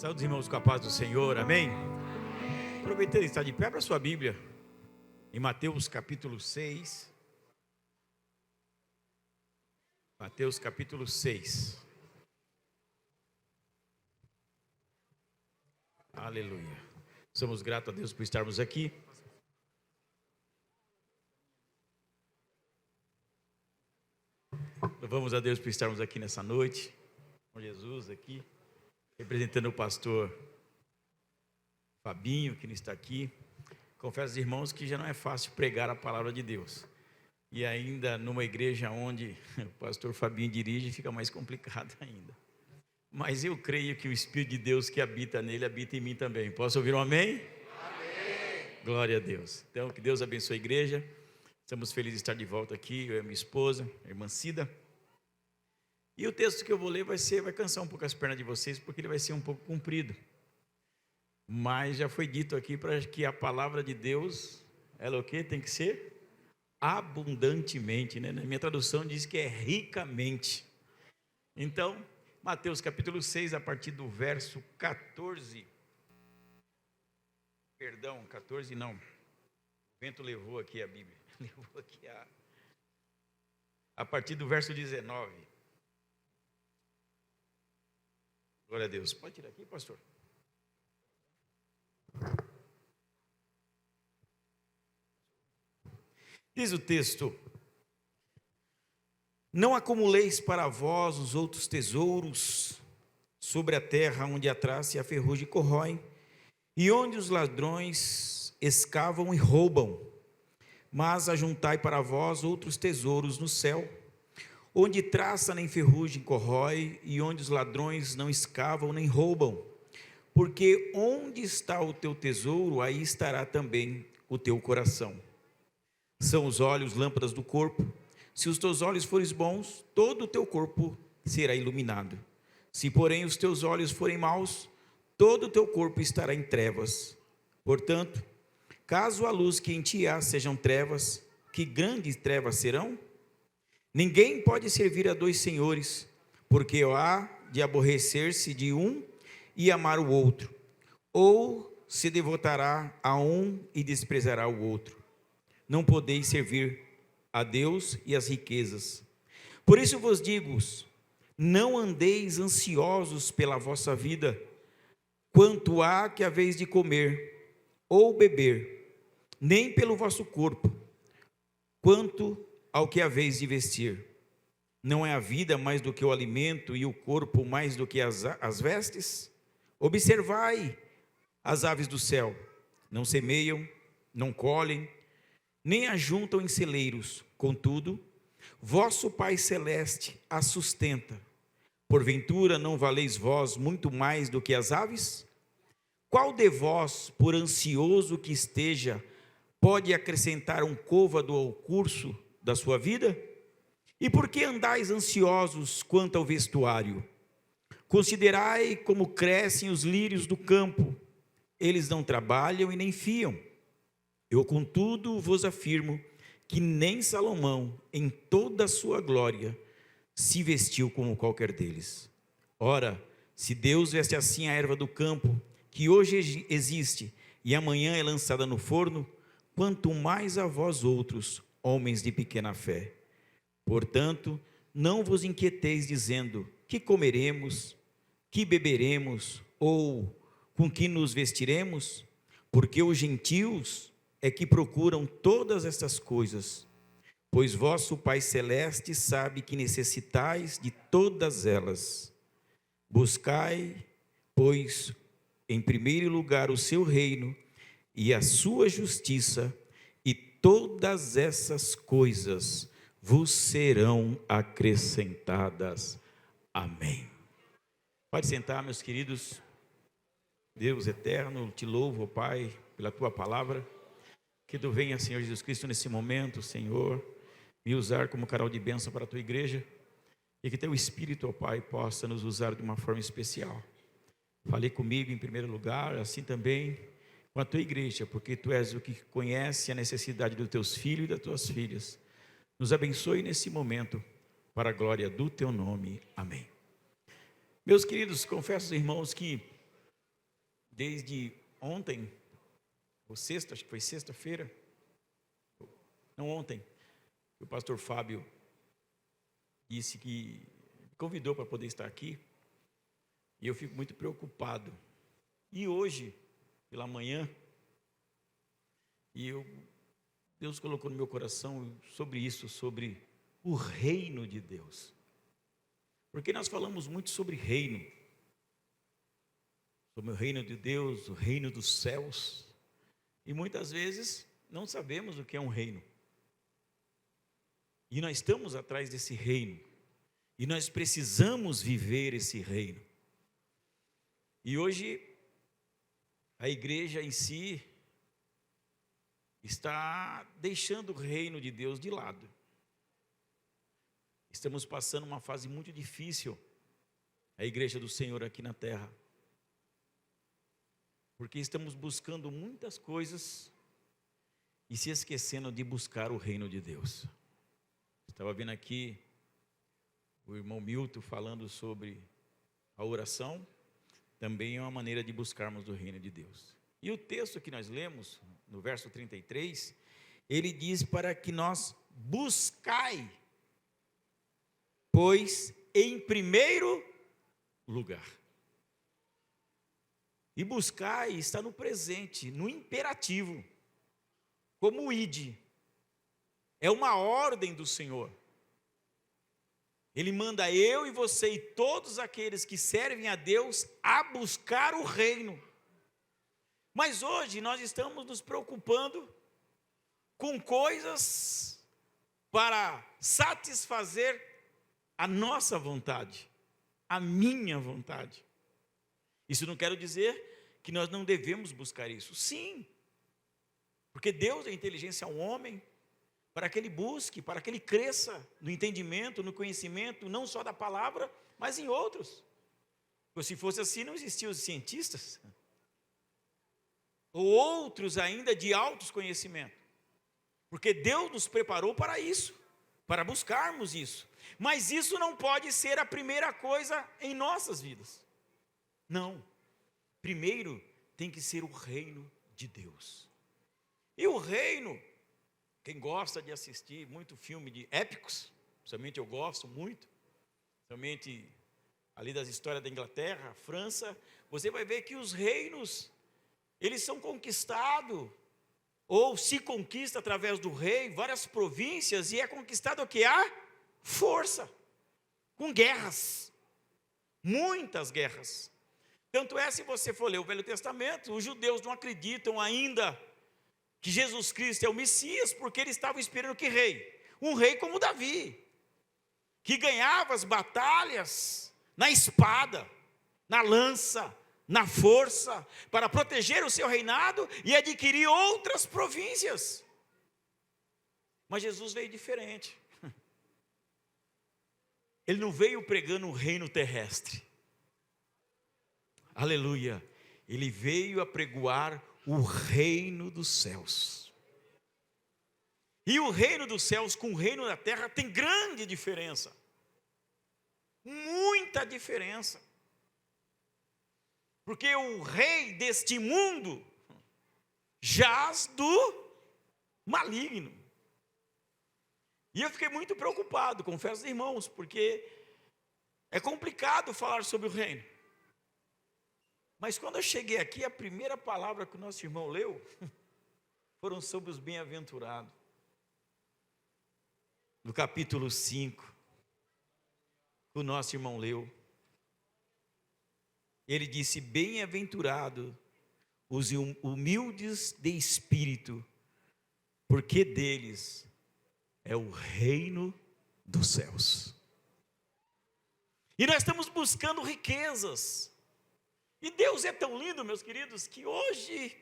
Saúde os irmãos com a paz do Senhor, amém? Aproveitando que está de pé, abra sua Bíblia em Mateus capítulo 6. Mateus capítulo 6. Aleluia. Somos gratos a Deus por estarmos aqui. Louvamos a Deus por estarmos aqui nessa noite, com Jesus aqui, representando o pastor Fabinho, que não está aqui. Confesso aos irmãos que já não é fácil pregar a palavra de Deus. E ainda numa igreja onde o pastor Fabinho dirige, fica mais complicado ainda. Mas eu creio que o Espírito de Deus que habita nele, habita em mim também. Posso ouvir um amém? Amém! Glória a Deus. Então, que Deus abençoe a igreja. Estamos felizes de estar de volta aqui, eu e a minha esposa, a irmã Cida. E o texto que eu vou ler vai cansar um pouco as pernas de vocês, porque ele vai ser um pouco comprido. Mas já foi dito aqui para que a palavra de Deus, ela o quê? Tem que ser abundantemente, né? Na minha tradução diz que é ricamente. Então, Mateus capítulo 6, a partir do verso 14. Perdão, 14 não. O vento levou aqui a Bíblia. Levou aqui a partir do verso 19. Glória a Deus. Pode tirar aqui, pastor? Diz o texto: não acumuleis para vós os outros tesouros sobre a terra, onde a traça e a ferrugem corroem, e onde os ladrões escavam e roubam, mas ajuntai para vós outros tesouros no céu, onde traça nem ferrugem corrói, e onde os ladrões não escavam nem roubam, porque onde está o teu tesouro, aí estará também o teu coração. São os olhos lâmpadas do corpo. Se os teus olhos forem bons, todo o teu corpo será iluminado. Se, porém, os teus olhos forem maus, todo o teu corpo estará em trevas. Portanto, caso a luz que em ti há sejam trevas, que grandes trevas serão? Ninguém pode servir a dois senhores, porque há de aborrecer-se de um e amar o outro, ou se devotará a um e desprezará o outro. Não podeis servir a Deus e as riquezas. Por isso vos digo, não andeis ansiosos pela vossa vida, quanto há que haveis de comer ou beber, nem pelo vosso corpo, quanto ao que haveis de vestir. Não é a vida mais do que o alimento, e o corpo mais do que as vestes? Observai as aves do céu, não semeiam, não colhem, nem ajuntam em celeiros, contudo, vosso Pai Celeste as sustenta. Porventura não valeis vós muito mais do que as aves? Qual de vós, por ansioso que esteja, pode acrescentar um côvado ao curso da sua vida? E por que andais ansiosos quanto ao vestuário? Considerai como crescem os lírios do campo, eles não trabalham e nem fiam. Eu, contudo, vos afirmo que nem Salomão, em toda a sua glória, se vestiu como qualquer deles. Ora, se Deus veste assim a erva do campo, que hoje existe e amanhã é lançada no forno, quanto mais a vós outros, homens de pequena fé. Portanto, não vos inquieteis dizendo: que comeremos, que beberemos, ou com que nos vestiremos? Porque os gentios é que procuram todas estas coisas, pois vosso Pai Celeste sabe que necessitais de todas elas. Buscai, pois, em primeiro lugar o seu reino e a sua justiça, e todas essas coisas vos serão acrescentadas. Amém. Pode sentar, meus queridos. Deus eterno, te louvo, Pai, pela tua palavra. Que tu venha, Senhor Jesus Cristo, nesse momento, Senhor, me usar como canal de bênção para a tua igreja, e que teu Espírito, ó Pai, possa nos usar de uma forma especial. Fale comigo em primeiro lugar, assim também com a tua igreja, porque tu és o que conhece a necessidade dos teus filhos e das tuas filhas. Nos abençoe nesse momento, para a glória do teu nome. Amém. Meus queridos, confesso, irmãos, que desde ontem, ou sexta, acho que foi sexta-feira, não ontem, o pastor Fábio disse que me convidou para poder estar aqui, e eu fico muito preocupado. E hoje, pela manhã, Deus colocou no meu coração sobre isso, sobre o reino de Deus. Porque nós falamos muito sobre reino, sobre o reino de Deus, o reino dos céus, e muitas vezes não sabemos o que é um reino. E nós estamos atrás desse reino, e nós precisamos viver esse reino. E hoje, a igreja em si está deixando o reino de Deus de lado. Estamos passando uma fase muito difícil, a igreja do Senhor aqui na terra, porque estamos buscando muitas coisas e se esquecendo de buscar o reino de Deus. Estava vendo aqui o irmão Milton falando sobre a oração, também é uma maneira de buscarmos o reino de Deus. E o texto que nós lemos, no verso 33, ele diz para que nós buscai, pois em primeiro lugar. E buscai está no presente, no imperativo, como o ide. É uma ordem do Senhor. Ele manda eu e você e todos aqueles que servem a Deus a buscar o reino. Mas hoje nós estamos nos preocupando com coisas para satisfazer a nossa vontade, a minha vontade. Isso não quer dizer que nós não devemos buscar isso. Sim, porque Deus dá inteligência ao homem para que ele busque, para que ele cresça no entendimento, no conhecimento, não só da palavra, mas em outros. Porque se fosse assim, não existiam os cientistas, ou outros ainda de altos conhecimentos. Porque Deus nos preparou para isso, para buscarmos isso. Mas isso não pode ser a primeira coisa em nossas vidas. Não. Primeiro tem que ser o reino de Deus. E o reino, quem gosta de assistir muito filme de épicos, principalmente eu gosto muito, principalmente ali das histórias da Inglaterra, França, você vai ver que os reinos, eles são conquistados, ou se conquista através do rei, várias províncias, e é conquistado o que há? Força, com guerras, muitas guerras. Tanto é, se você for ler o Velho Testamento, os judeus não acreditam ainda que Jesus Cristo é o Messias, porque eles estavam esperando que rei? Um rei como Davi, que ganhava as batalhas na espada, na lança, na força, para proteger o seu reinado e adquirir outras províncias. Mas Jesus veio diferente. Ele não veio pregando um reino terrestre. Aleluia. Ele veio apregoar o reino dos céus. E o reino dos céus com o reino da terra tem grande diferença. Muita diferença. Porque o rei deste mundo jaz do maligno. E eu fiquei muito preocupado, confesso, irmãos, porque é complicado falar sobre o reino. Mas quando eu cheguei aqui, a primeira palavra que o nosso irmão leu foram sobre os bem-aventurados. No capítulo 5, o nosso irmão leu. Ele disse: bem-aventurado os humildes de espírito, porque deles é o reino dos céus. E nós estamos buscando riquezas. E Deus é tão lindo, meus queridos, que hoje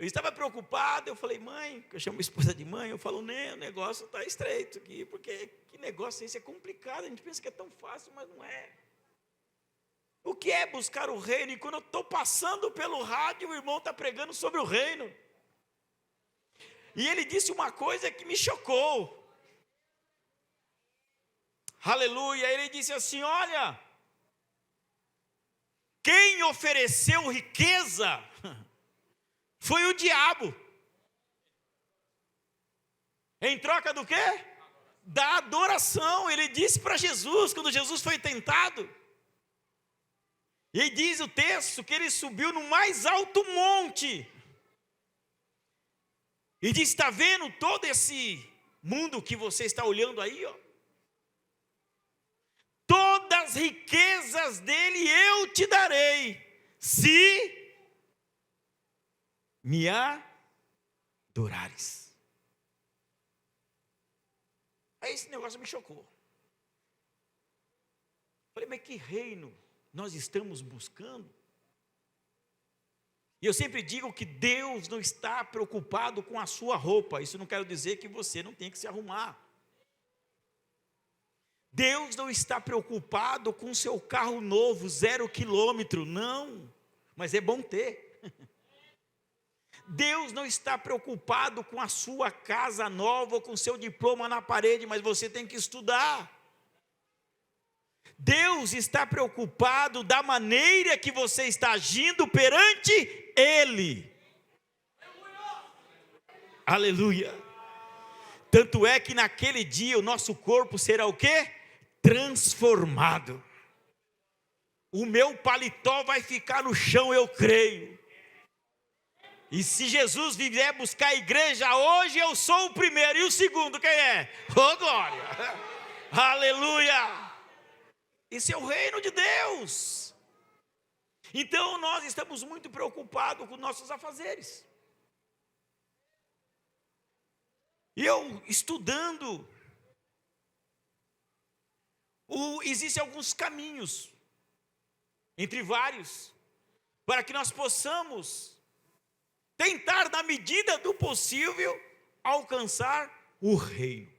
eu estava preocupado. Eu falei: mãe, que eu chamo minha esposa de mãe, eu falo: né, o negócio está estreito aqui, porque que negócio esse é complicado. A gente pensa que é tão fácil, mas não é. O que é buscar o reino? E quando eu estou passando pelo rádio, o irmão está pregando sobre o reino. E ele disse uma coisa que me chocou. Aleluia. Ele disse assim: olha, quem ofereceu riqueza foi o diabo. Em troca do quê? Da adoração. Ele disse para Jesus, quando Jesus foi tentado, e aí diz o texto que ele subiu no mais alto monte, e diz: está vendo todo esse mundo que você está olhando aí, ó? Todas as riquezas dele eu te darei, se me adorares. Aí esse negócio me chocou. Falei, mas que reino nós estamos buscando? E eu sempre digo que Deus não está preocupado com a sua roupa. Isso não quer dizer que você não tem que se arrumar. Deus não está preocupado com o seu carro novo, 0 quilômetro, não. Mas é bom ter. Deus não está preocupado com a sua casa nova ou com o seu diploma na parede, mas você tem que estudar. Deus está preocupado da maneira que você está agindo perante Ele. Aleluia. Tanto é que naquele dia o nosso corpo será o quê? Transformado. O meu paletó vai ficar no chão, eu creio. E se Jesus vier buscar a igreja hoje, eu sou o primeiro. E o segundo, quem é? Oh, glória! Aleluia! Esse é o reino de Deus. Então nós estamos muito preocupados com nossos afazeres. E eu estudando, existem alguns caminhos, entre vários, para que nós possamos tentar, na medida do possível, alcançar o reino.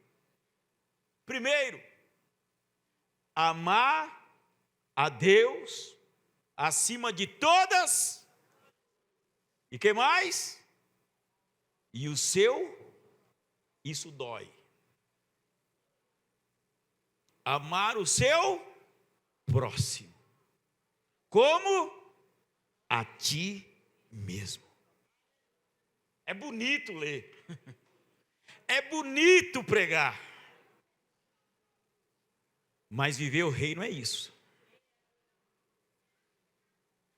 Primeiro, amar a Deus acima de todas. E que mais? E o seu, isso dói. Amar o seu próximo, como a ti mesmo. É bonito ler, é bonito pregar, mas viver o reino é isso.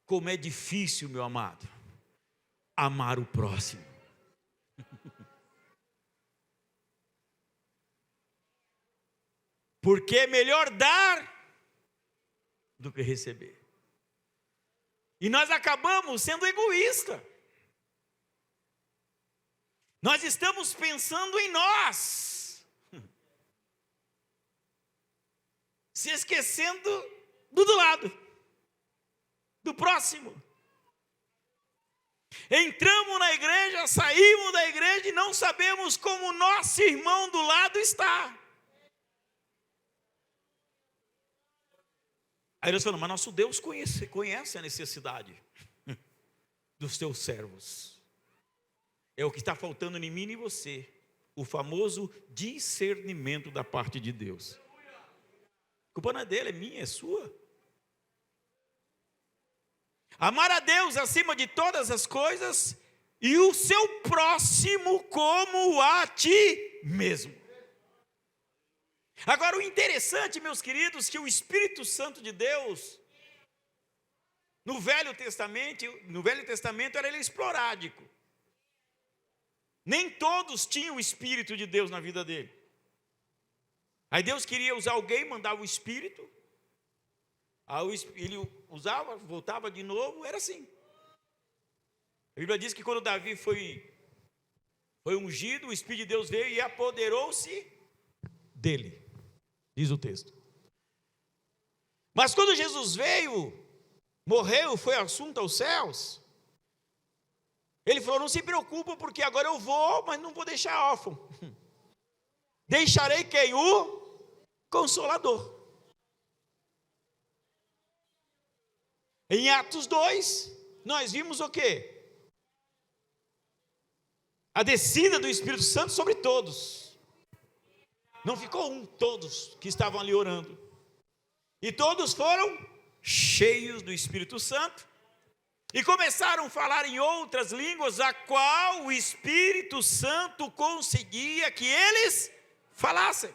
Como é difícil, meu amado, amar o próximo. Porque é melhor dar do que receber. E nós acabamos sendo egoístas. Nós estamos pensando em nós, se esquecendo do lado, do próximo. Entramos na igreja, saímos da igreja e não sabemos como o nosso irmão do lado está. Aí nós falamos, mas nosso Deus conhece a necessidade dos teus servos. É o que está faltando em mim e em você, o famoso discernimento da parte de Deus. A culpa não é dele, é minha, é sua. Amar a Deus acima de todas as coisas e o seu próximo como a ti mesmo. Agora, o interessante, meus queridos, que o Espírito Santo de Deus, no Velho Testamento era ele esporádico. Nem todos tinham o Espírito de Deus na vida dele. Aí Deus queria usar alguém, mandava o Espírito. Aí ele usava, voltava de novo, era assim. A Bíblia diz que quando Davi foi ungido, o Espírito de Deus veio e apoderou-se dele, diz o texto. Mas quando Jesus veio, morreu, foi assunto aos céus, ele falou, não se preocupa, porque agora eu vou, mas não vou deixar órfão. Deixarei quem? O Consolador. Em Atos 2, nós vimos o quê? A descida do Espírito Santo sobre todos. Não ficou um, todos que estavam ali orando. E todos foram cheios do Espírito Santo E começaram a falar em outras línguas, a qual o Espírito Santo conseguia que eles falassem.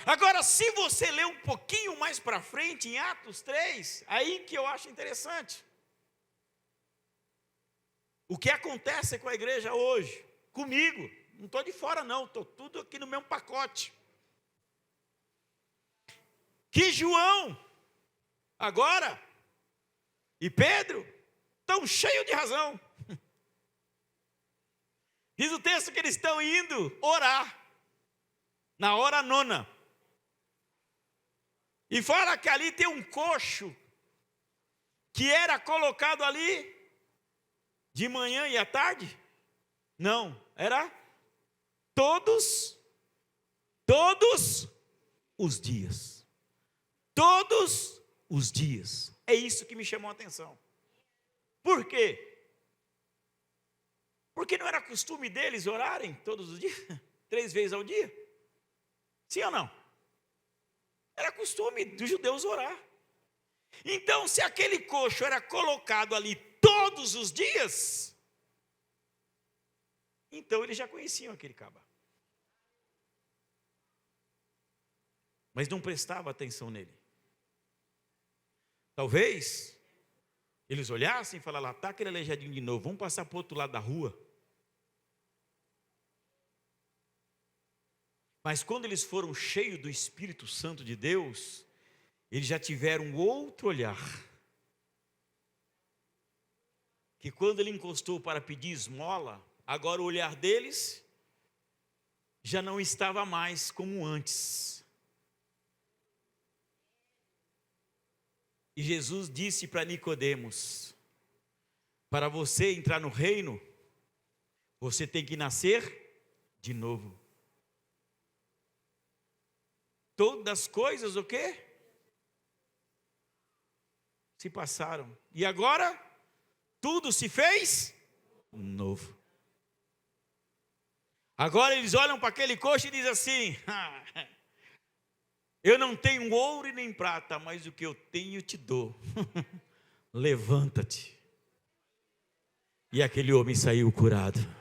Agora, se você ler um pouquinho mais para frente, em Atos 3, aí que eu acho interessante. O que acontece com a igreja hoje, comigo, não estou de fora não, estou tudo aqui no mesmo pacote. Que João, agora, e Pedro, estão cheios de razão. Diz o texto que eles estão indo orar, na hora nona. E fala que ali tem um coxo, que era colocado ali, de manhã e à tarde? Não, era todos os dias. Todos os dias. É isso que me chamou a atenção. Por quê? Porque não era costume deles orarem todos os dias? 3 vezes ao dia? Sim ou não? Era costume dos judeus orar. Então, se aquele coxo era colocado ali todos os dias, então eles já conheciam aquele caba. Mas não prestava atenção nele. Talvez eles olhassem e falassem, lá está aquele aleijadinho de novo, vamos passar para o outro lado da rua. Mas quando eles foram cheios do Espírito Santo de Deus, eles já tiveram um outro olhar. Que quando ele encostou para pedir esmola, agora o olhar deles já não estava mais como antes. E Jesus disse para Nicodemos, para você entrar no reino, você tem que nascer de novo. Todas as coisas, o quê? Se passaram. E agora, tudo se fez novo. Agora eles olham para aquele coxo e dizem assim, eu não tenho ouro e nem prata, mas o que eu tenho eu te dou. Levanta-te. E aquele homem saiu curado.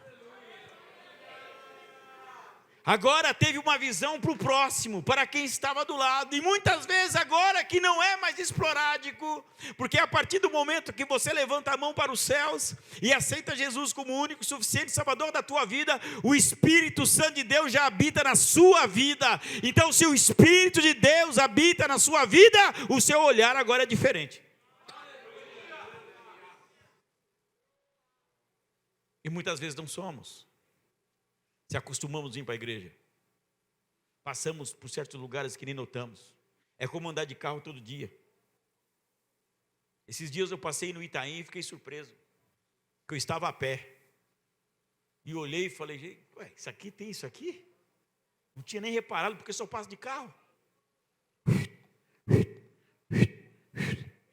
Agora teve uma visão para o próximo, para quem estava do lado. E muitas vezes agora que não é mais esporádico, porque a partir do momento que você levanta a mão para os céus e aceita Jesus como o único, suficiente Salvador da tua vida, o Espírito Santo de Deus já habita na sua vida. Então, se o Espírito de Deus habita na sua vida, o seu olhar agora é diferente. E muitas vezes não somos. Se acostumamos a ir para a igreja. Passamos por certos lugares que nem notamos. É como andar de carro todo dia. Esses dias eu passei no Itaim e fiquei surpreso. Que eu estava a pé. E olhei e falei, ué, isso aqui tem isso aqui? Não tinha nem reparado, porque só passo de carro.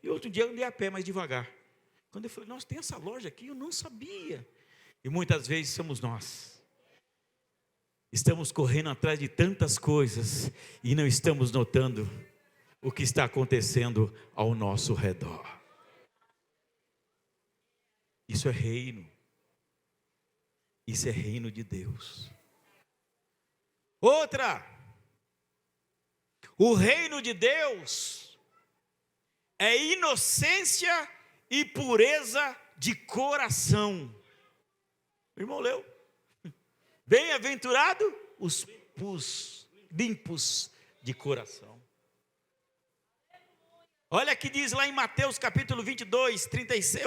E outro dia eu andei a pé, mais devagar. Quando eu falei, nossa, tem essa loja aqui? Eu não sabia. E muitas vezes somos nós. Estamos correndo atrás de tantas coisas e não estamos notando o que está acontecendo ao nosso redor. Isso é reino. Isso é reino de Deus. Outra. O reino de Deus é inocência e pureza de coração. O irmão leu. Bem-aventurado os limpos de coração. Olha que diz lá em Mateus capítulo 22, 36,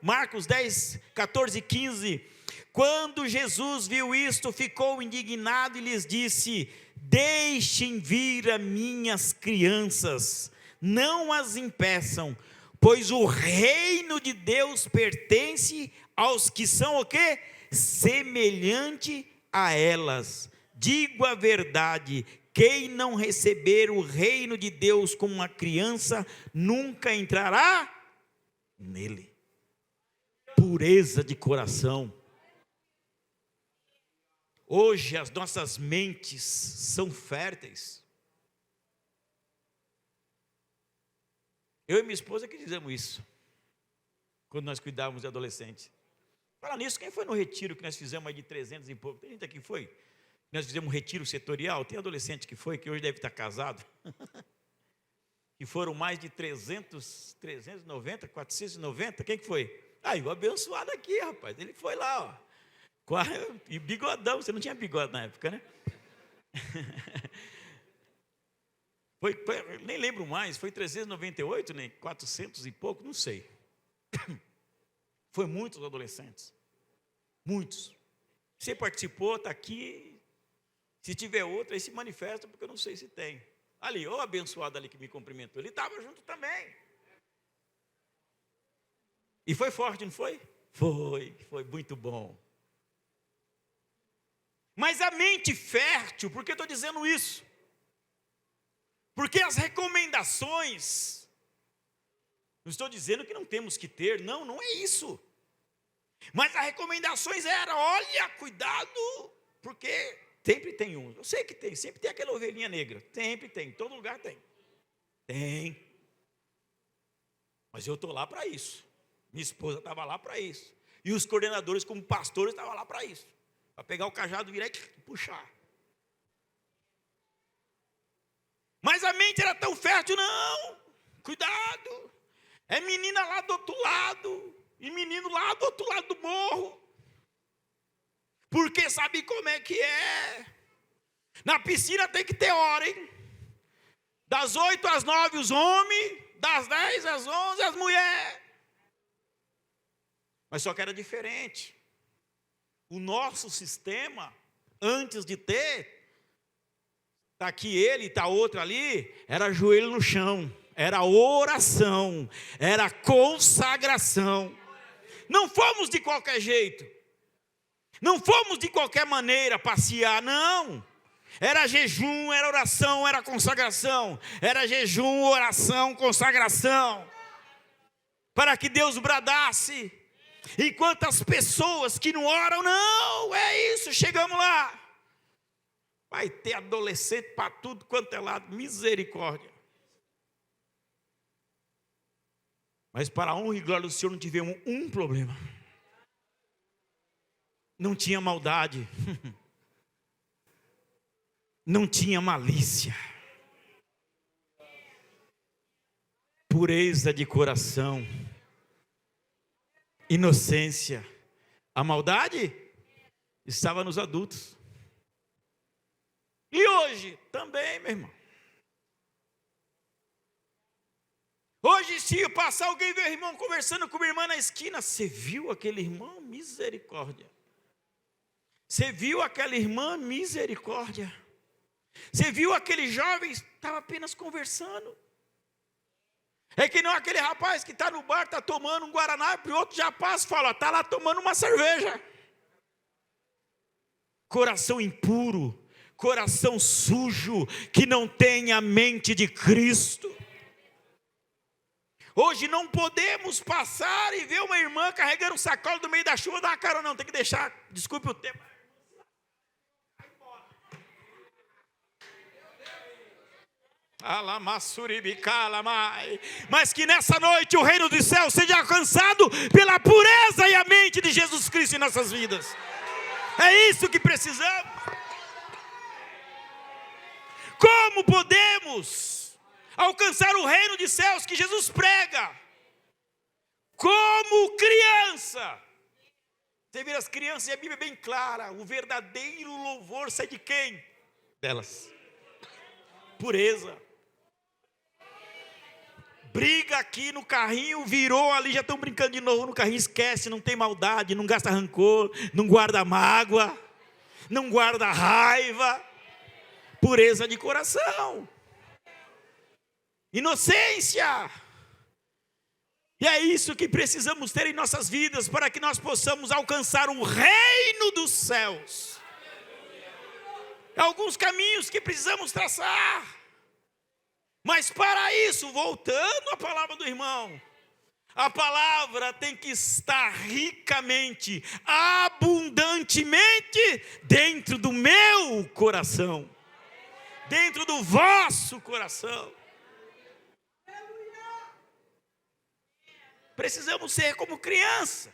Marcos 10, 14 e 15. Quando Jesus viu isto, ficou indignado e lhes disse, deixem vir as minhas crianças, não as impeçam, pois o reino de Deus pertence aos que são o quê? Semelhante a elas. Digo a verdade, quem não receber o reino de Deus como uma criança, nunca entrará nele. Pureza de coração. Hoje as nossas mentes são férteis. Eu e minha esposa que dizemos isso. quando nós cuidávamos de adolescente. Fala nisso, quem foi no retiro que nós fizemos aí de 300 e pouco? Tem gente aqui que foi? Nós fizemos um retiro setorial, tem adolescente que foi, que hoje deve estar casado. Que foram mais de 390, 490, quem que foi? Aí, o abençoado aqui, rapaz, ele foi lá, ó. E bigodão, você não tinha bigode na época, né? Nem lembro mais, foi 398, nem 400 e pouco, não sei. Foi muitos adolescentes, muitos. Você participou, está aqui. Se tiver outro, aí se manifesta, porque eu não sei se tem. Ali, o abençoado ali que me cumprimentou, ele estava junto também. E foi forte, não foi? Foi muito bom. Mas a mente fértil, por que eu estou dizendo isso? Porque as recomendações, não estou dizendo que não temos que ter, não é isso. Mas as recomendações eram, olha, cuidado, porque sempre tem um. Eu sei que tem, sempre tem aquela ovelhinha negra, sempre tem, em todo lugar tem. Tem. Mas eu estou lá para isso. Minha esposa estava lá para isso. E os coordenadores, como pastores, estavam lá para isso. Para pegar o cajado, virar e puxar. Mas a mente era tão fértil, não. Cuidado. É menina lá do outro lado. E menino lá do outro lado do morro. Porque sabe como é que é? Na piscina tem que ter hora, hein? Das 8 às 9 os homens, das 10 às 11 as mulheres. Mas só que era diferente. O nosso sistema, antes de ter, está aqui ele, está outro ali, era joelho no chão, era oração, era consagração. Não fomos de qualquer jeito, não fomos de qualquer maneira passear, não. Era jejum, era oração, era consagração. Era jejum, oração, consagração. Para que Deus bradasse. Enquanto as pessoas que não oram, não, é isso, chegamos lá. Vai ter adolescente para tudo quanto é lado, misericórdia. Mas para a honra e glória do Senhor não tivemos um problema. Não tinha maldade. Não tinha malícia. Pureza de coração. Inocência. A maldade estava nos adultos. E hoje também, meu irmão. Hoje, se eu passar alguém ver o irmão conversando com uma irmã na esquina, você viu aquele irmão? Misericórdia. Você viu aquela irmã? Misericórdia. Você viu aquele jovem? Estava apenas conversando. É que não aquele rapaz que está no bar, está tomando um guaraná, e o outro já passa e fala, está lá tomando uma cerveja. Coração impuro, coração sujo, que não tem a mente de Cristo. Hoje não podemos passar e ver uma irmã carregando um sacola do meio da chuva, dar uma carona, não, tem que deixar, desculpe o tempo. Mas que nessa noite o reino dos céus seja alcançado pela pureza e a mente de Jesus Cristo em nossas vidas. É isso que precisamos. Como podemos alcançar o reino dos céus que Jesus prega? Como criança. Você vê as crianças e a Bíblia é bem clara. O verdadeiro louvor sai de quem? Delas. Pureza. Briga aqui no carrinho, virou ali, já estão brincando de novo no carrinho, esquece, não tem maldade, não gasta rancor, não guarda mágoa, não guarda raiva, pureza de coração, inocência. E é isso que precisamos ter em nossas vidas, para que nós possamos alcançar o reino dos céus. Alguns caminhos que precisamos traçar. Mas para isso, voltando à palavra do irmão, a palavra tem que estar ricamente, abundantemente dentro do meu coração, dentro do vosso coração. precisamos ser como criança.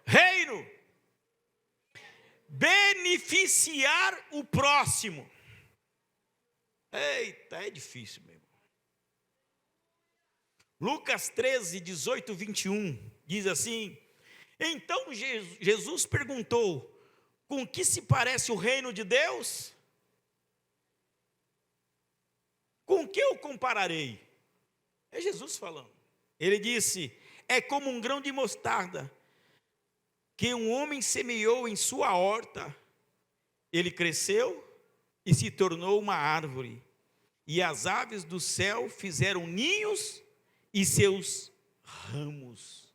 Reino, beneficiar o próximo. Eita, é difícil mesmo. Lucas 13, 18, 21, diz assim: então Jesus perguntou, com que se parece o reino de Deus? Com que eu compararei? É Jesus falando. Ele disse, é como um grão de mostarda, que um homem semeou em sua horta. Ele cresceu e se tornou uma árvore, e as aves do céu fizeram ninhos e seus ramos.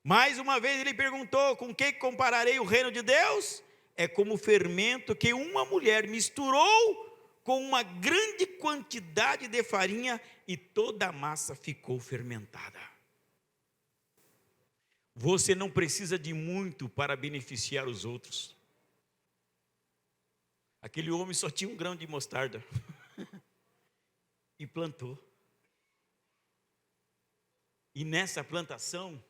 Mais uma vez ele perguntou, com que compararei o reino de Deus? É como o fermento que uma mulher misturou com uma grande quantidade de farinha, e toda a massa ficou fermentada. Você não precisa de muito para beneficiar os outros. Aquele homem só tinha um grão de mostarda e plantou. E nessa plantação,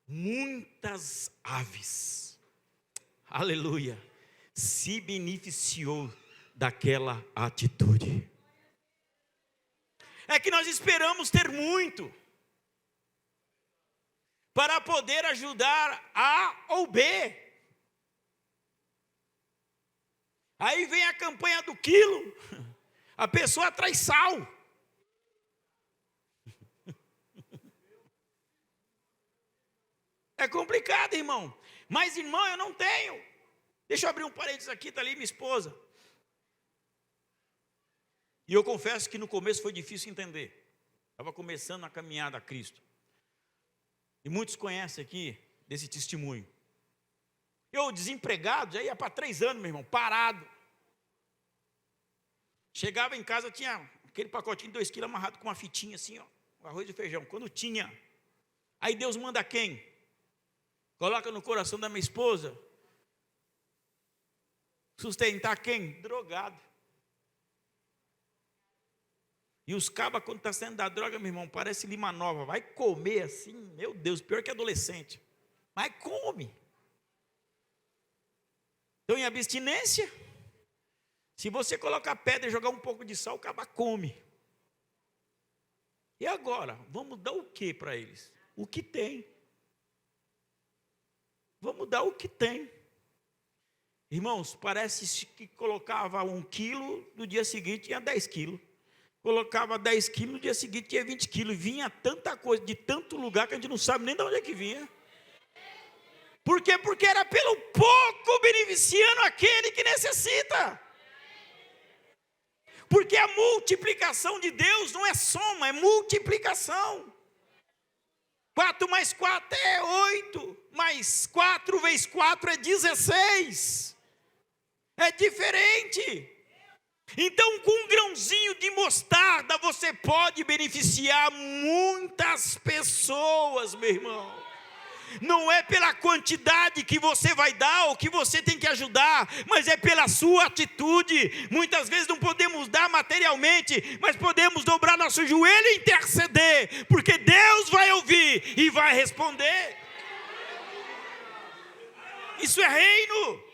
muitas aves, aleluia, se beneficiou daquela atitude. É que nós esperamos ter muito para poder ajudar A ou B. Aí vem a campanha do quilo, a pessoa traz sal. É complicado, irmão. Mas, irmão, eu não tenho. Deixa eu abrir um parênteses aqui, está ali minha esposa. E eu confesso que no começo foi difícil entender. Estava começando a caminhada a Cristo. E muitos conhecem aqui desse testemunho. Eu, desempregado, já ia para 3 anos, meu irmão, parado. Chegava em casa, tinha aquele pacotinho de 2 quilos amarrado com uma fitinha assim, ó, arroz e feijão. Quando tinha. Aí Deus manda quem? Coloca no coração da minha esposa. Sustentar quem? Drogado. E os cabas, quando está saindo da droga, meu irmão, parece lima nova. Vai comer assim, meu Deus, pior que adolescente. Mas come. Então, em abstinência, se você colocar pedra e jogar um pouco de sal, o caba come. E agora? Vamos dar o que para eles? O que tem. Vamos dar o que tem. Irmãos, parece que colocava 1 quilo, no dia seguinte tinha 10 quilos. Colocava 10 quilos, no dia seguinte tinha 20 quilos. Vinha tanta coisa, de tanto lugar, que a gente não sabe nem de onde é que vinha. Por quê? Porque era pelo pouco beneficiando aquele que necessita. Porque a multiplicação de Deus não é soma, é multiplicação. 4 mais 4 é 8, mais 4 vezes 4 é 16. É diferente. Então, com um grãozinho de mostarda, você pode beneficiar muitas pessoas, meu irmão. Não é pela quantidade que você vai dar ou que você tem que ajudar, mas é pela sua atitude. Muitas vezes não podemos dar materialmente, mas podemos dobrar nosso joelho e interceder, porque Deus vai ouvir e vai responder. Isso é reino.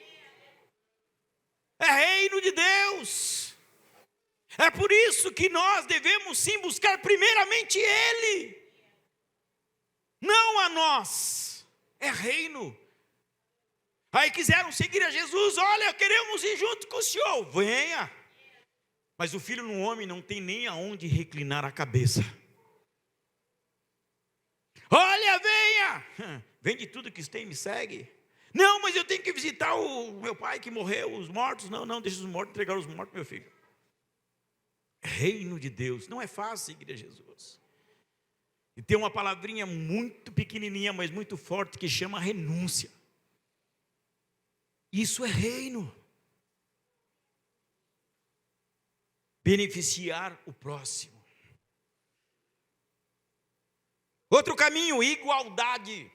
É reino de Deus. É por isso que nós devemos sim buscar primeiramente Ele, não a nós. É reino. Aí quiseram seguir a Jesus. Olha, queremos ir junto com o Senhor. Venha. Mas o filho do homem não tem nem aonde reclinar a cabeça. Olha, venha. Vende tudo que tem e me segue. Não, mas eu tenho que visitar o meu pai que morreu, os mortos. Não, deixa os mortos, entregar os mortos, meu filho. Reino de Deus. Não é fácil seguir a Jesus. E tem uma palavrinha muito pequenininha, mas muito forte, que chama renúncia. Isso é reino. Beneficiar o próximo. Outro caminho, igualdade.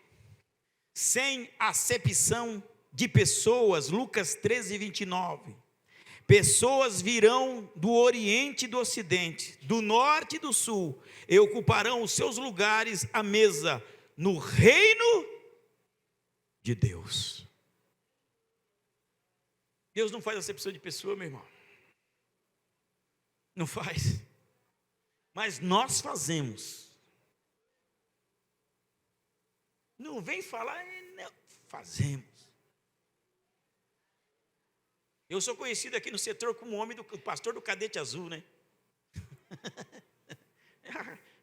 Sem acepção de pessoas. Lucas 13, 29. pessoas virão do Oriente e do Ocidente, do Norte e do Sul, e ocuparão os seus lugares à mesa no reino de Deus. Deus não faz acepção de pessoa, meu irmão. Não faz. Mas nós fazemos. Não vem falar, não, fazemos. Eu sou conhecido aqui no setor como o homem do pastor do cadete azul, né?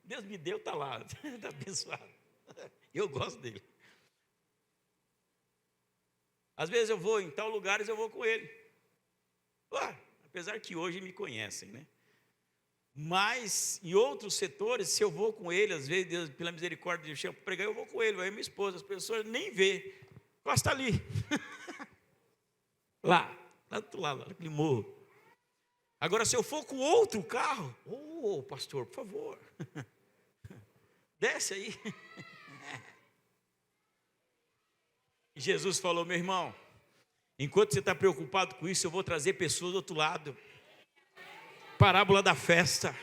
Deus me deu, está lá, está abençoado. Eu gosto dele. Às vezes eu vou em tal lugares, eu vou com ele. Apesar que hoje me conhecem, né? Mas em outros setores, se eu vou com ele, às vezes, Deus, pela misericórdia, Deus chama para pregar, eu vou com ele, vai minha esposa, as pessoas nem vê. Costa ali. lá do outro lado, naquele morro. Agora, se eu for com outro carro, pastor, por favor, desce aí. E Jesus falou, meu irmão, enquanto você está preocupado com isso, eu vou trazer pessoas do outro lado. Parábola da festa.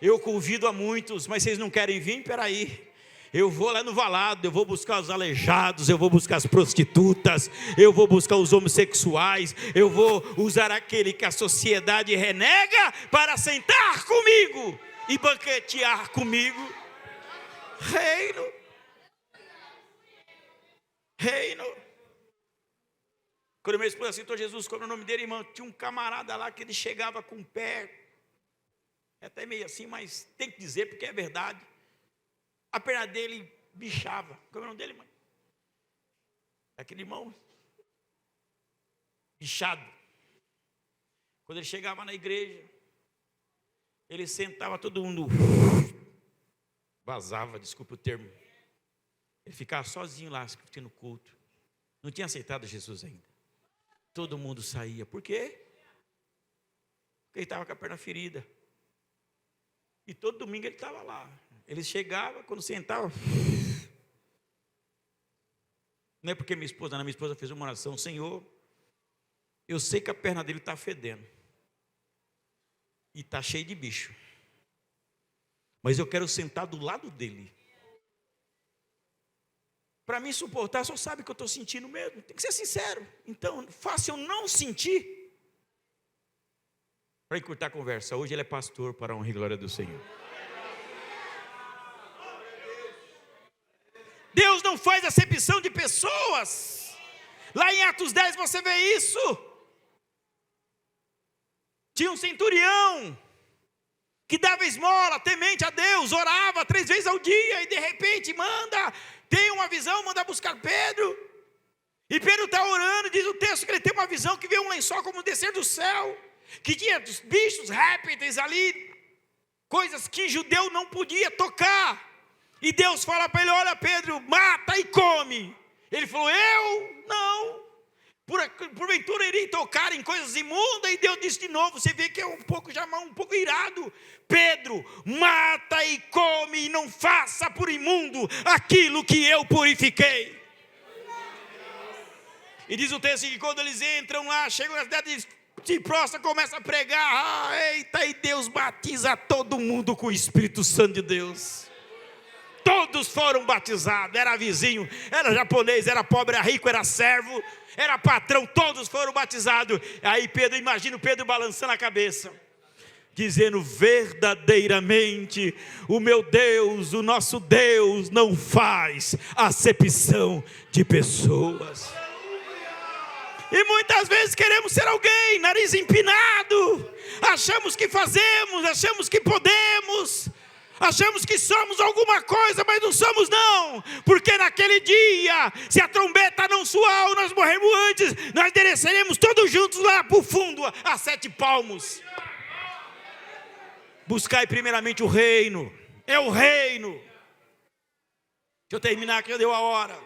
Eu convido a muitos, mas vocês não querem vir? Peraí. Eu vou lá no valado, eu vou buscar os aleijados, eu vou buscar as prostitutas, eu vou buscar os homossexuais, eu vou usar aquele que a sociedade renega para sentar comigo e banquetear comigo. Reino. Quando minha esposa aceitou Jesus, como é o nome dele, irmão, tinha um camarada lá que ele chegava com o pé, até meio assim, mas tem que dizer porque é verdade. A perna dele bichava. Como é o nome dele, mãe? Aquele irmão bichado. Quando ele chegava na igreja, ele sentava, todo mundo vazava, desculpa o termo. Ele ficava sozinho lá, assistindo o culto. Não tinha aceitado Jesus ainda. Todo mundo saía. Por quê? Porque ele estava com a perna ferida. E todo domingo ele estava lá. Ele chegava, quando sentava. Não é porque minha esposa fez uma oração, Senhor, eu sei que a perna dele está fedendo. E está cheio de bicho. Mas eu quero sentar do lado dele. Para me suportar, só sabe que eu estou sentindo mesmo. Tem que ser sincero. Então, faça eu não sentir. Para encurtar a conversa, hoje ele é pastor para a honra e glória do Senhor. Deus não faz acepção de pessoas. Lá em Atos 10 você vê isso. Tinha um centurião que dava esmola, temente a Deus, orava 3 vezes ao dia, e de repente tem uma visão, manda buscar Pedro. E Pedro está orando, diz o texto que ele tem uma visão que vê um lençol como descer do céu, que tinha bichos, répteis ali, coisas que judeu não podia tocar. E Deus fala para ele, olha Pedro, mata e come. Ele falou, eu não. Porventura irei tocar em coisas imundas. E Deus disse de novo, você vê que é um pouco irado. Pedro, mata e come e não faça por imundo aquilo que eu purifiquei. E diz o texto que quando eles entram lá, chegam na cidade, se prostra, começa a pregar. Eita, e Deus batiza todo mundo com o Espírito Santo de Deus. Todos foram batizados, era vizinho, era japonês, era pobre, era rico, era servo, era patrão, todos foram batizados. Aí Pedro, imagina o Pedro balançando a cabeça, dizendo, verdadeiramente, o meu Deus, o nosso Deus não faz acepção de pessoas. E muitas vezes queremos ser alguém, nariz empinado, achamos que fazemos, achamos que podemos, achamos que somos alguma coisa, mas não somos não, porque naquele dia, se a trombeta não soar ou nós morremos antes, nós desceremos todos juntos lá para o fundo, a 7 palmos. Buscai primeiramente o reino, é o reino. Deixa eu terminar que já deu a hora.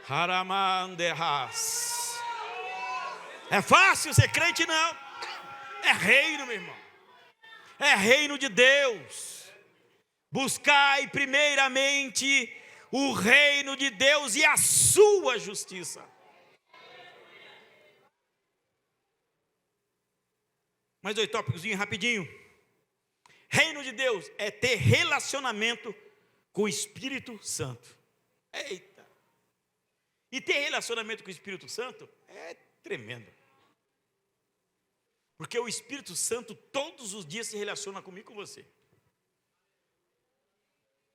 Haramanderras. É fácil ser crente? Não. É reino, meu irmão. É reino de Deus. Buscai primeiramente o reino de Deus e a sua justiça. Mais 2 tópicos rapidinho. Reino de Deus é ter relacionamento com o Espírito Santo. Eita! E ter relacionamento com o Espírito Santo é tremendo. Porque o Espírito Santo todos os dias se relaciona comigo e com você.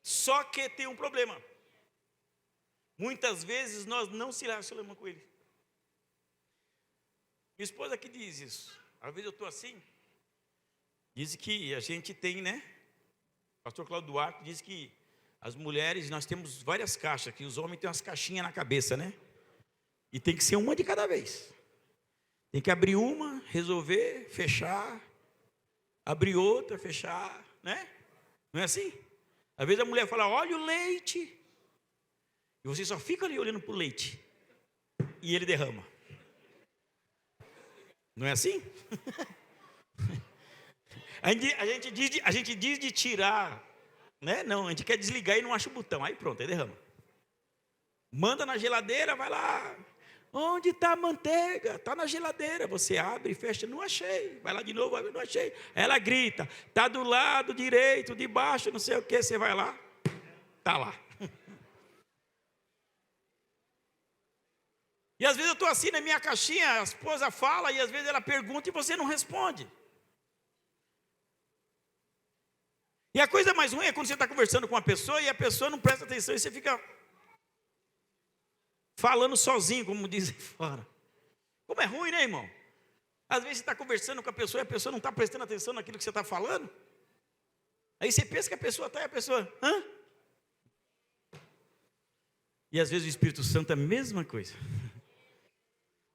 Só que tem um problema. Muitas vezes nós não se relacionamos com Ele. Minha esposa que diz isso. Às vezes eu estou assim. Diz que a gente tem, né? O pastor Cláudio Duarte diz que as mulheres, nós temos várias caixas, que os homens têm umas caixinhas na cabeça, né? E tem que ser uma de cada vez. Tem que abrir uma, resolver, fechar. Abrir outra, fechar, né? Não é assim? Às vezes a mulher fala, olha o leite. E você só fica ali olhando para o leite. E ele derrama. Não é assim? A gente diz de tirar, né? Não, a gente quer desligar e não acha o botão. Aí pronto, aí derrama. Manda na geladeira, vai lá. Onde está a manteiga? Está na geladeira. Você abre e fecha, não achei. Vai lá de novo, não achei. Ela grita, está do lado direito, de baixo, não sei o que. Você vai lá, está lá. E às vezes eu estou assim na minha caixinha, a esposa fala e às vezes ela pergunta e você não responde. E a coisa mais ruim é quando você está conversando com uma pessoa e a pessoa não presta atenção e você fica falando sozinho, como dizem fora. Como é ruim, né, irmão? Às vezes você está conversando com a pessoa e a pessoa não está prestando atenção naquilo que você está falando. Aí você pensa que a pessoa está e a pessoa, hã? E às vezes o Espírito Santo é a mesma coisa.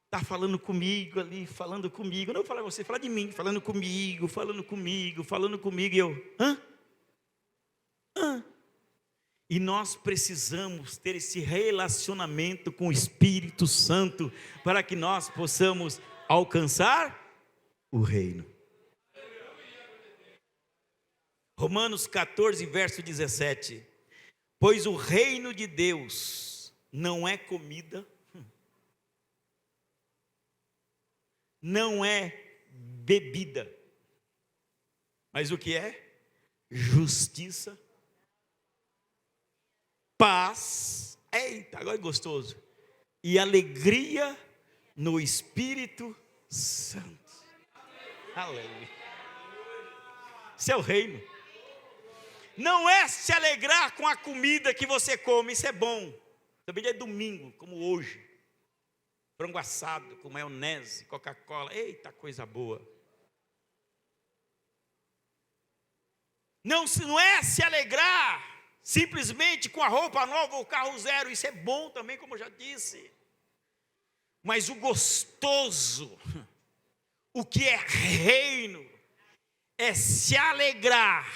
Está falando comigo ali, falando comigo. Não vou falar você, fala de mim, falando comigo, e eu, hã? E nós precisamos ter esse relacionamento com o Espírito Santo para que nós possamos alcançar o reino. Romanos 14, verso 17. Pois o reino de Deus não é comida, não é bebida, mas o que é? Justiça, paz, eita, agora é gostoso, e alegria no Espírito Santo. Aleluia. Isso é o reino. Não é se alegrar com a comida que você come, isso é bom. Também é domingo, como hoje. Frango assado com maionese, Coca-Cola, eita, coisa boa. Não é se alegrar simplesmente com a roupa nova ou o carro zero, isso é bom também, como eu já disse. Mas o gostoso, o que é reino, é se alegrar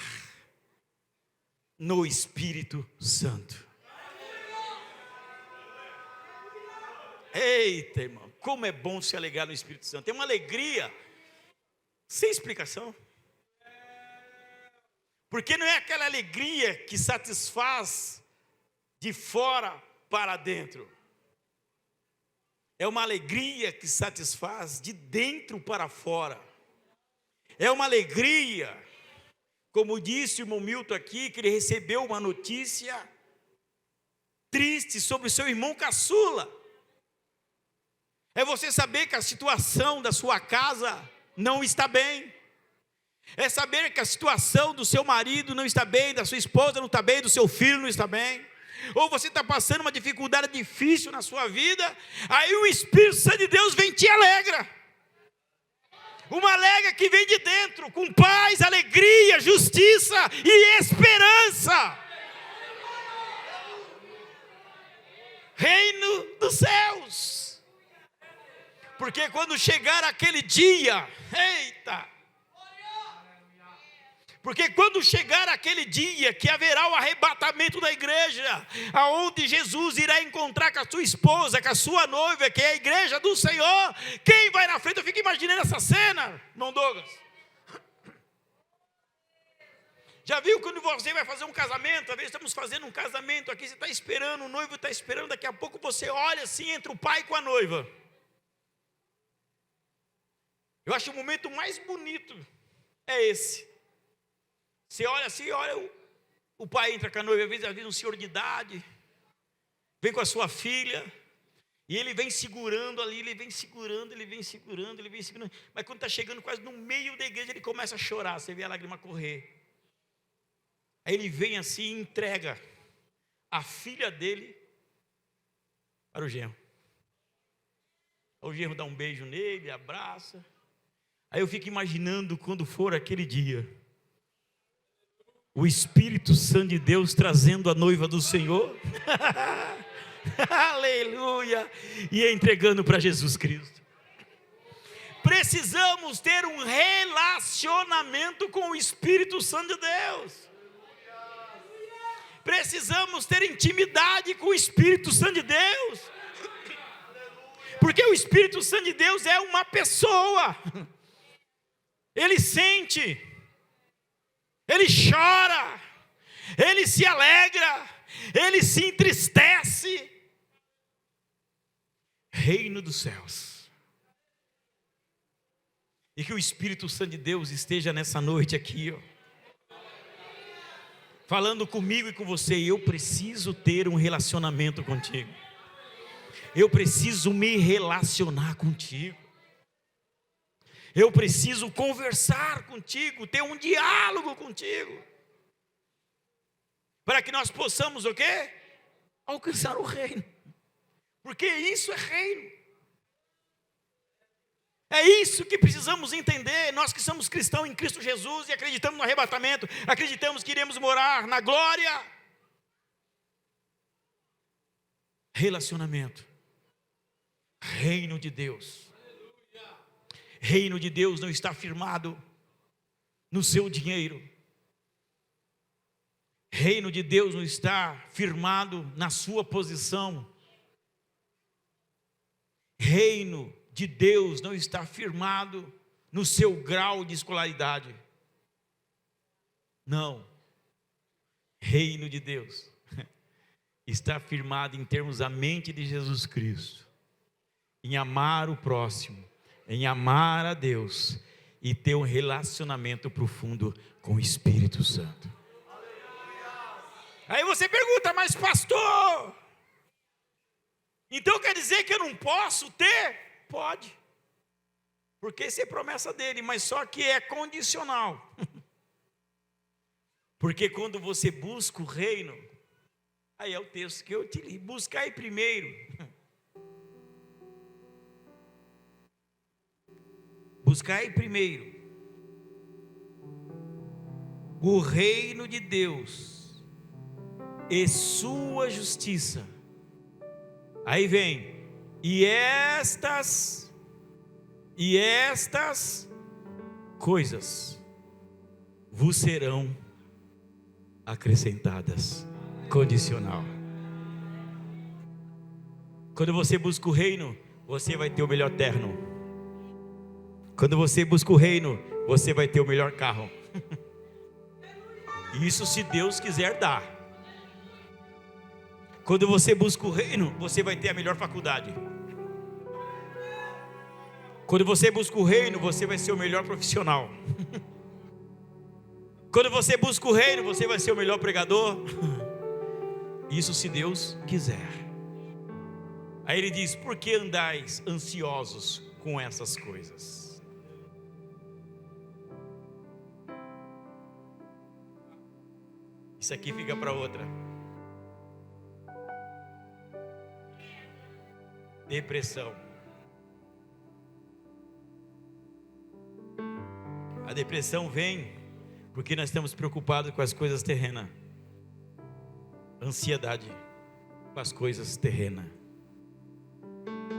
no Espírito Santo. Eita, irmão, como é bom se alegrar no Espírito Santo. Tem uma alegria sem explicação. Porque não é aquela alegria que satisfaz de fora para dentro. É uma alegria que satisfaz de dentro para fora. É uma alegria, como disse o irmão Milton aqui, que ele recebeu uma notícia triste sobre o seu irmão caçula. É você saber que a situação da sua casa não está bem. É saber que a situação do seu marido não está bem, da sua esposa não está bem, do seu filho não está bem. Ou você está passando uma dificuldade difícil na sua vida, aí o Espírito Santo de Deus vem e te alegra. Uma alegria que vem de dentro, com paz, alegria, justiça e esperança. Reino dos céus. Porque quando chegar aquele dia, eita! Porque quando chegar aquele dia que haverá o arrebatamento da igreja, aonde Jesus irá encontrar com a sua esposa, com a sua noiva, que é a igreja do Senhor, quem vai na frente? Eu fico imaginando essa cena, irmão Douglas. Já viu quando você vai fazer um casamento? Às vezes estamos fazendo um casamento aqui, você está esperando, o noivo está esperando, daqui a pouco você olha assim entre o pai com a noiva. Eu acho o momento mais bonito é esse. Você olha assim, olha o pai entra com a noiva, às vezes um senhor de idade, vem com a sua filha, e ele vem segurando ali, ele vem segurando. Mas quando está chegando quase no meio da igreja, ele começa a chorar, você vê a lágrima correr. Aí ele vem assim e entrega a filha dele para o genro. O genro dá um beijo nele, abraça. Aí eu fico imaginando quando for aquele dia, o Espírito Santo de Deus trazendo a noiva do Senhor, aleluia, e entregando para Jesus Cristo. Precisamos ter um relacionamento com o Espírito Santo de Deus. Precisamos ter intimidade com o Espírito Santo de Deus, porque o Espírito Santo de Deus é uma pessoa. Ele sente, ele chora, ele se alegra, ele se entristece. Reino dos céus. E que o Espírito Santo de Deus esteja nessa noite aqui, ó, falando comigo e com você. Eu preciso ter um relacionamento contigo. Eu preciso me relacionar contigo. Eu preciso conversar contigo, ter um diálogo contigo, para que nós possamos o quê? Alcançar o reino. Porque isso é reino. É isso que precisamos entender. Nós que somos cristãos em Cristo Jesus e acreditamos no arrebatamento, acreditamos que iremos morar na glória. Relacionamento. Reino de Deus. Reino de Deus não está firmado no seu dinheiro. Reino de Deus não está firmado na sua posição. Reino de Deus não está firmado no seu grau de escolaridade. Não. Reino de Deus está firmado em termos da mente de Jesus Cristo, em amar o próximo, em amar a Deus e ter um relacionamento profundo com o Espírito Santo. Aí você pergunta, mas pastor, então quer dizer que eu não posso ter? Pode, porque isso é promessa dele, mas só que é condicional. Porque quando você busca o reino, aí é o texto que eu te li, buscai primeiro. Buscai primeiro o reino de Deus e sua justiça. Aí vem, e estas coisas vos serão acrescentadas. Condicional. Quando você busca o reino, você vai ter o melhor terno. Quando você busca o reino, você vai ter o melhor carro. Isso se Deus quiser dar. Quando você busca o reino, você vai ter a melhor faculdade. Quando você busca o reino, você vai ser o melhor profissional. Quando você busca o reino, você vai ser o melhor pregador. Isso se Deus quiser. Aí ele diz, por que andais ansiosos com essas coisas? Isso aqui fica para outra. Depressão. A depressão vem porque nós estamos preocupados com as coisas terrenas. Ansiedade com as coisas terrenas.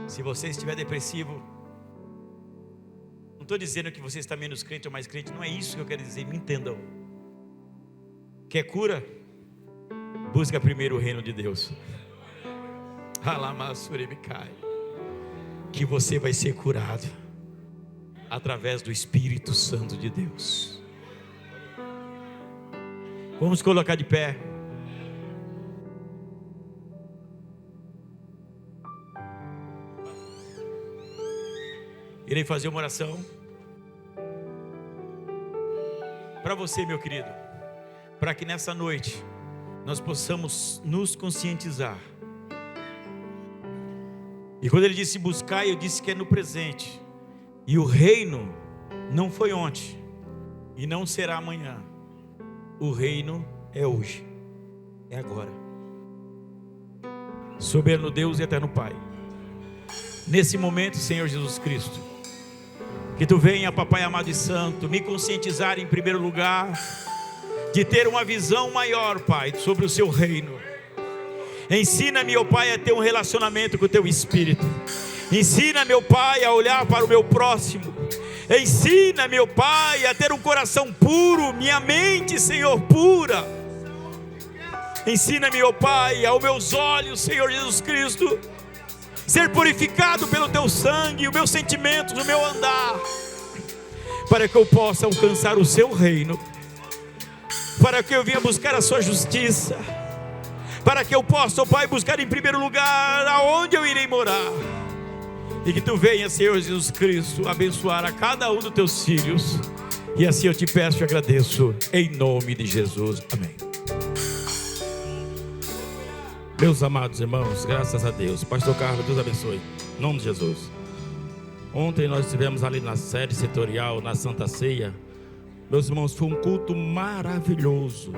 Se você estiver depressivo, não estou dizendo que você está menos crente ou mais crente, não é isso que eu quero dizer, me entendam. Quer cura? Busca primeiro o reino de Deus. Que você vai ser curado através do Espírito Santo de Deus. Vamos colocar de pé. Irei fazer uma oração. para você, meu querido, para que nessa noite nós possamos nos conscientizar. E quando ele disse buscar, eu disse que é no presente. E o reino não foi ontem e não será amanhã. O reino é hoje, é agora. Soberano Deus e eterno Pai, nesse momento, Senhor Jesus Cristo, que tu venha, papai amado e santo, me conscientizar em primeiro lugar de ter uma visão maior, Pai, sobre o seu reino. Ensina, meu Pai, a ter um relacionamento com o teu Espírito. Ensina, meu Pai, a olhar para o meu próximo. Ensina, meu Pai, a ter um coração puro, minha mente, Senhor, pura. Ensina, meu Pai, aos meus olhos, Senhor Jesus Cristo, ser purificado pelo teu sangue, os meus sentimentos, o meu andar, para que eu possa alcançar o seu reino, para que eu venha buscar a sua justiça, para que eu possa, Pai, buscar em primeiro lugar aonde eu irei morar. E que tu venha, Senhor Jesus Cristo, abençoar a cada um dos teus filhos. E assim eu te peço e agradeço, em nome de Jesus, amém. Meus amados irmãos, graças a Deus. Pastor Carlos, Deus abençoe, em nome de Jesus. Ontem nós estivemos ali na sede setorial, na Santa Ceia. Meus irmãos, foi um culto maravilhoso,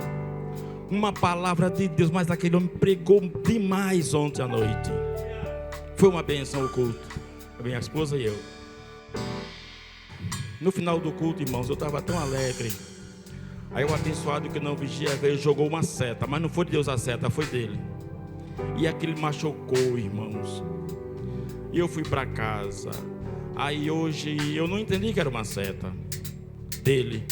uma palavra de Deus, mas aquele homem pregou demais ontem à noite. Foi uma bênção o culto, a minha esposa e eu. No final do culto, irmãos, eu estava tão alegre. Aí o abençoado que não vigia veio e jogou uma seta, mas não foi de Deus a seta, foi dele. E aquilo machucou, irmãos. E eu fui para casa. Aí hoje eu não entendi que era uma seta dele.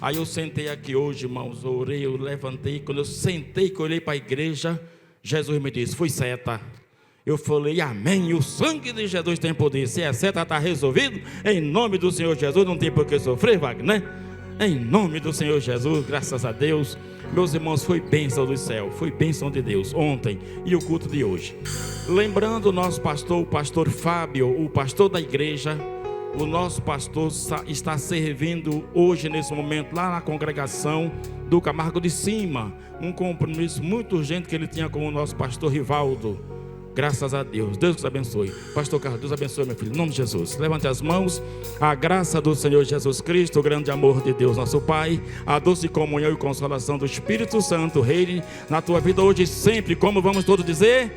Aí eu sentei aqui hoje, irmãos, orei, eu levantei. Quando eu sentei, que eu olhei para a igreja, Jesus me disse, foi seta. Eu falei, amém, o sangue de Jesus tem poder. Se é seta, está resolvido. Em nome do Senhor Jesus, não tem por que sofrer, Wagner. Em nome do Senhor Jesus, graças a Deus. Meus irmãos, foi bênção do céu, foi bênção de Deus ontem e o culto de hoje. Lembrando o nosso pastor, o pastor Fábio, o pastor da igreja. O nosso pastor está servindo hoje, nesse momento, lá na congregação do Camargo de Cima. Um compromisso muito urgente que ele tinha com o nosso pastor Rivaldo. Graças a Deus. Deus te abençoe. Pastor Carlos, Deus abençoe, meu filho. Em nome de Jesus. Levante as mãos. A graça do Senhor Jesus Cristo, o grande amor de Deus, nosso Pai, a doce comunhão e consolação do Espírito Santo, reine na tua vida hoje e sempre. Como vamos todos dizer?